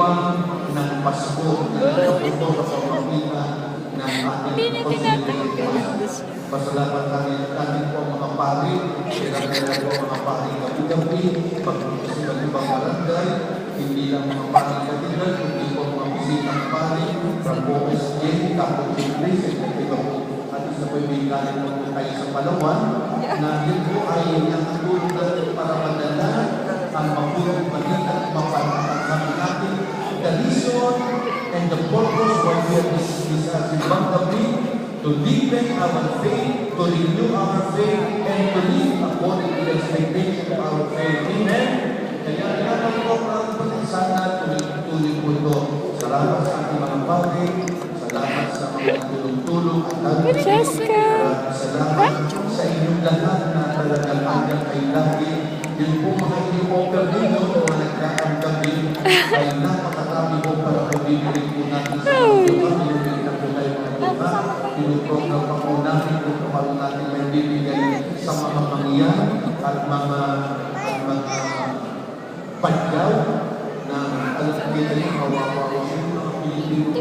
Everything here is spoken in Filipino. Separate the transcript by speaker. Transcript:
Speaker 1: ng Pasko. Ito sa pamamagitan ng ating pagsisilip. Pasalamat kami po mga pari, kailangan po mga pari gabi-gabi, pag-uusap ng ibang barangay, hindi lang mga pari katidral, hindi po mga bisitang pari, from OSJ, Catholic Church, at isa po yung galing po tayo sa Palawan, na yun po ay nakatulong natin para madala ang mabuting balita at mapanatang natin the reason and the purpose why we are this gabi, to deepen our faith, to renew our faith, and to live according to the expectation of our faith. Amen? Kaya naman po ang sana tuloy po ito. Salamat sa ating mga pari, salamat sa mga tulong-tulong at salamat sa inyong lahat na talagang hanggang ay lagi. Yun po mga i-offer ninyo na nagkaan kami ay napakatami po para pag-ibigay po natin sa pinuprogram pa po natin kung paano natin may bibigay sa mga mangyan at mga pagyaw na alam kita yung kawawa-wawa yung mga Pilipino